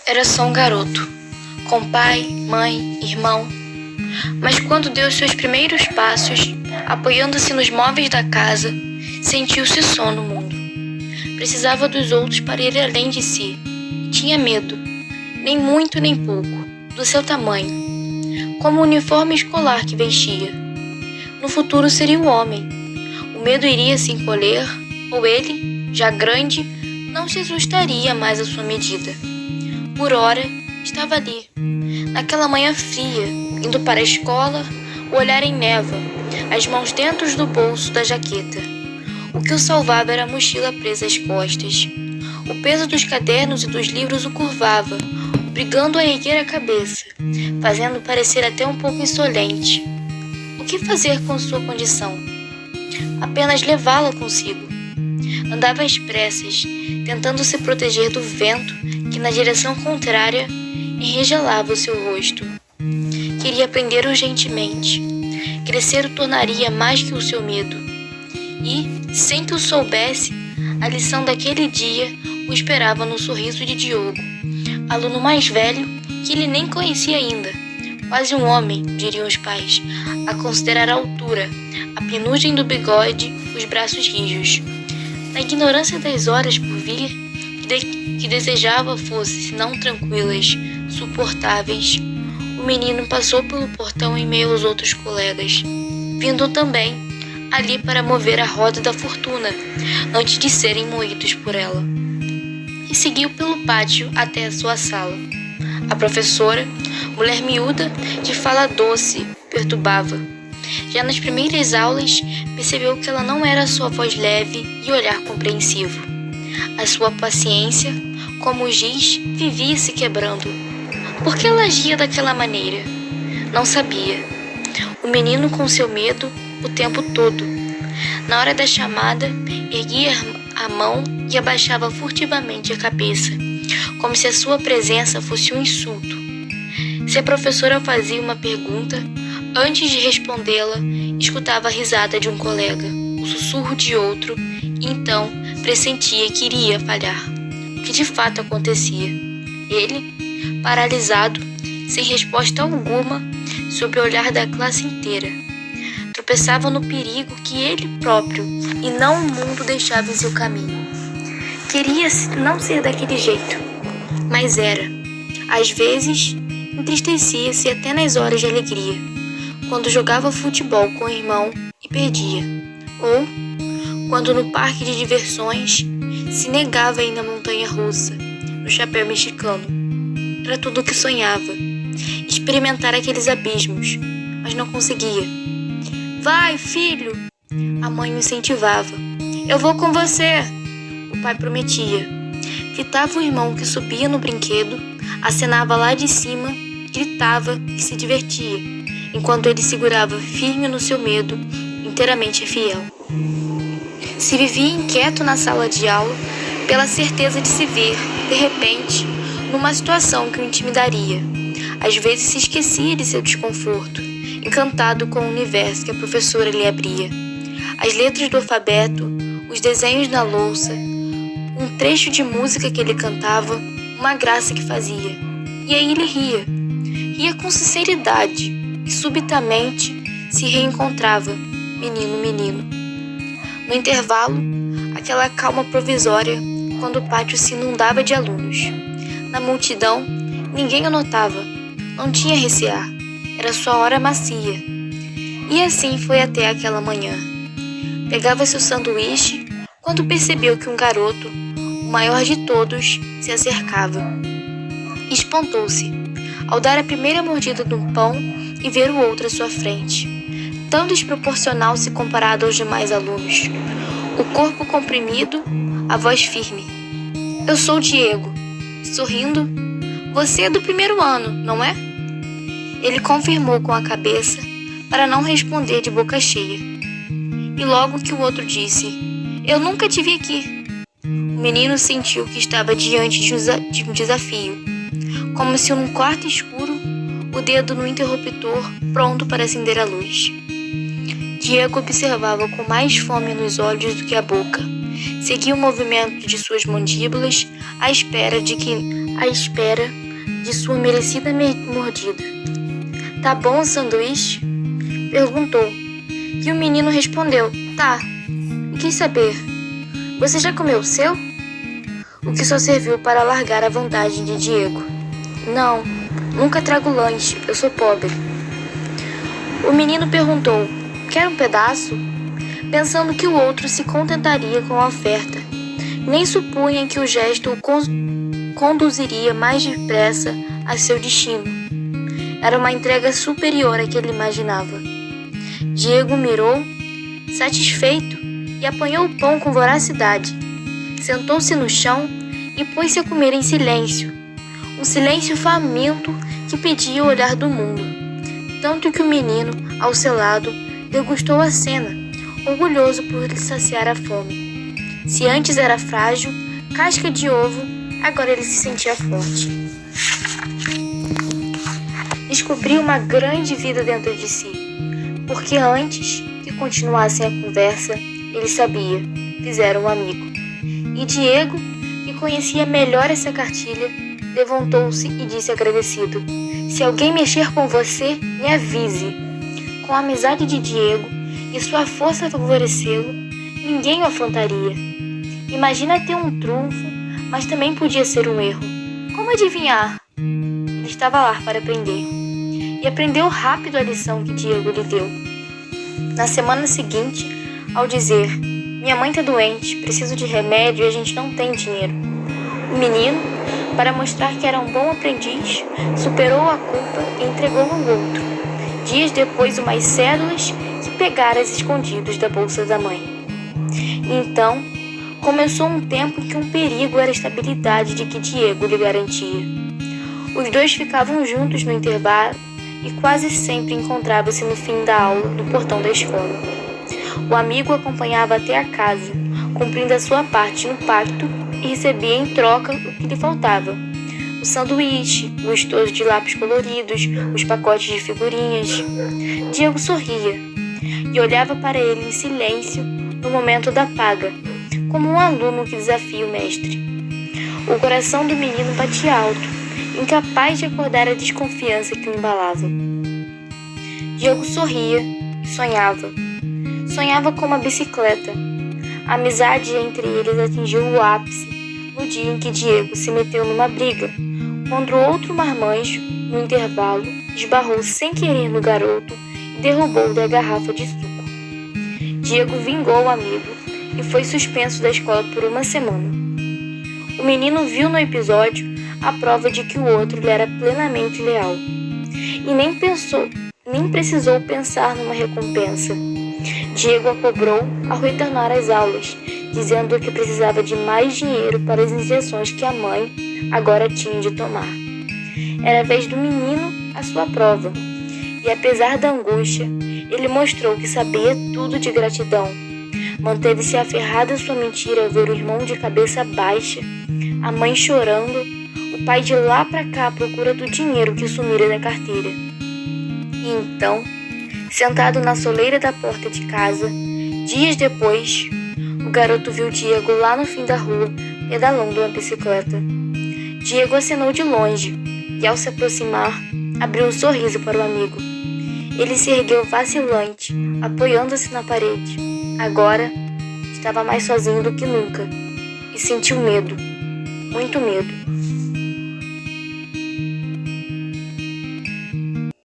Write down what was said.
Era só um garoto, com pai, mãe, irmão. Mas quando deu os seus primeiros passos, apoiando-se nos móveis da casa, sentiu-se só no mundo. Precisava dos outros para ir além de si. Tinha medo, nem muito nem pouco, do seu tamanho, como o uniforme escolar que vestia. No futuro seria o homem. O medo iria se encolher, ou ele, já grande, não se ajustaria mais à sua medida. Por ora, estava ali, naquela manhã fria, indo para a escola, o olhar em névoa, as mãos dentro do bolso da jaqueta. O que o salvava era a mochila presa às costas. O peso dos cadernos e dos livros o curvava, obrigando a erguer a cabeça, fazendo parecer até um pouco insolente. O que fazer com sua condição? Apenas levá-la consigo. Andava às pressas, tentando se proteger do vento que na direção contrária enregelava o seu rosto. Queria aprender urgentemente. Crescer o tornaria mais que o seu medo. E, sem que o soubesse, a lição daquele dia o esperava no sorriso de Diogo, aluno mais velho que ele nem conhecia ainda. Quase um homem, diriam os pais, a considerar a altura, a penugem do bigode, os braços rijos. Na ignorância das horas por vir, que desejava fossem, se não tranquilas, suportáveis, o menino passou pelo portão em meio aos outros colegas, vindo também ali para mover a roda da fortuna, antes de serem moídos por ela. E seguiu pelo pátio até a sua sala. A professora, mulher miúda, de fala doce, perturbava. Já nas primeiras aulas, percebeu que ela não era sua voz leve e olhar compreensivo. A sua paciência, como o giz, vivia se quebrando. Por que ela agia daquela maneira? Não sabia. O menino, com seu medo, o tempo todo. Na hora da chamada, erguia a mão e abaixava furtivamente a cabeça, como se a sua presença fosse um insulto. Se a professora fazia uma pergunta, antes de respondê-la, escutava a risada de um colega, o sussurro de outro, e então pressentia que iria falhar, o que de fato acontecia. Ele, paralisado, sem resposta alguma, sob o olhar da classe inteira, tropeçava no perigo que ele próprio e não o mundo deixava em seu caminho. Queria não ser daquele jeito, mas era. Às vezes, entristecia-se até nas horas de alegria, quando jogava futebol com o irmão e perdia, ou quando no parque de diversões se negava a ir na montanha-russa, no chapéu mexicano. Era tudo o que sonhava, experimentar aqueles abismos, mas não conseguia. Vai, filho! A mãe o incentivava. Eu vou com você! O pai prometia. Fitava o irmão que subia no brinquedo, acenava lá de cima, gritava e se divertia, enquanto ele segurava firme no seu medo, inteiramente fiel. Se vivia inquieto na sala de aula, pela certeza de se ver, de repente, numa situação que o intimidaria. Às vezes se esquecia de seu desconforto, encantado com o universo que a professora lhe abria. As letras do alfabeto, os desenhos na louça, um trecho de música que ele cantava, uma graça que fazia. E aí ele ria. Ria com sinceridade e subitamente se reencontrava, menino. No intervalo, aquela calma provisória, quando o pátio se inundava de alunos. Na multidão, ninguém o notava, não tinha recear, era sua hora macia. E assim foi até aquela manhã. Pegava seu sanduíche quando percebeu que um garoto, o maior de todos, se acercava. Espantou-se ao dar a primeira mordida do pão e ver o outro à sua frente, tão desproporcional se comparado aos demais alunos. O corpo comprimido, a voz firme. Eu sou o Diego. Sorrindo. Você é do primeiro ano, não é? Ele confirmou com a cabeça para não responder de boca cheia. E logo que o outro disse, eu nunca te vi aqui. O menino sentiu que estava diante de um desafio, como se num quarto escuro, o dedo no interruptor pronto para acender a luz. Diego observava com mais fome nos olhos do que a boca, Seguia o movimento de suas mandíbulas à espera de sua merecida mordida. "Tá bom o sanduíche?" perguntou. E o menino respondeu: "Tá." E quis saber: "Você já comeu o seu?" O que só serviu para alargar a vantagem de Diego. "Não, nunca trago lanche, eu sou pobre." O menino perguntou: "Quer um pedaço?" Pensando que o outro se contentaria com a oferta. Nem supunha que o gesto o conduziria mais depressa a seu destino. Era uma entrega superior à que ele imaginava. Diego mirou, satisfeito, e apanhou o pão com voracidade. Sentou-se no chão e pôs-se a comer em silêncio. Um silêncio faminto que pedia o olhar do mundo. Tanto que o menino, ao seu lado, degustou a cena, orgulhoso por lhe saciar a fome. Se antes era frágil, casca de ovo, agora ele se sentia forte. Descobriu uma grande vida dentro de si, porque antes que continuassem a conversa, ele sabia, fizeram um amigo. E Diego, que conhecia melhor essa cartilha, levantou-se e disse agradecido: "Se alguém mexer com você, me avise." Com a amizade de Diego e sua força a favorecê-lo, ninguém o afrontaria. Imagina ter um trunfo, mas também podia ser um erro. Como adivinhar? Ele estava lá para aprender. E aprendeu rápido a lição que Diego lhe deu. Na semana seguinte, ao dizer: "Minha mãe está doente, preciso de remédio e a gente não tem dinheiro." O menino, para mostrar que era um bom aprendiz, superou a culpa e entregou ao outro. Dias depois, umas cédulas que pegara escondidos da bolsa da mãe. E então, começou um tempo em que um perigo era a estabilidade de que Diego lhe garantia. Os dois ficavam juntos no intervalo e quase sempre encontravam-se no fim da aula no portão da escola. O amigo acompanhava até a casa, cumprindo a sua parte no pacto, e recebia em troca o que lhe faltava: o sanduíche, o estojo de lápis coloridos, os pacotes de figurinhas. Diego sorria e olhava para ele em silêncio no momento da paga, como um aluno que desafia o mestre. O coração do menino batia alto, incapaz de acordar a desconfiança que o embalava. Diego sorria e sonhava. Sonhava com uma bicicleta. A amizade entre eles atingiu o ápice no dia em que Diego se meteu numa briga, quando outro marmanjo, no intervalo, esbarrou sem querer no garoto e derrubou-lhe a garrafa de suco. Diego vingou o amigo e foi suspenso da escola por uma semana. O menino viu no episódio a prova de que o outro lhe era plenamente leal. E nem precisou pensar numa recompensa. Diego a cobrou ao retornar às aulas, dizendo que precisava de mais dinheiro para as injeções que a mãe agora tinha de tomar. Era a vez do menino a sua prova, e apesar da angústia, ele mostrou que sabia tudo de gratidão. Manteve-se aferrado à sua mentira ao ver o irmão de cabeça baixa, a mãe chorando, o pai de lá para cá à procura do dinheiro que sumira da carteira. E então, sentado na soleira da porta de casa, dias depois, o garoto viu Diego lá no fim da rua, pedalando uma bicicleta. Diego acenou de longe e, ao se aproximar, abriu um sorriso para o amigo. Ele se ergueu vacilante, apoiando-se na parede. Agora, estava mais sozinho do que nunca e sentiu medo, muito medo.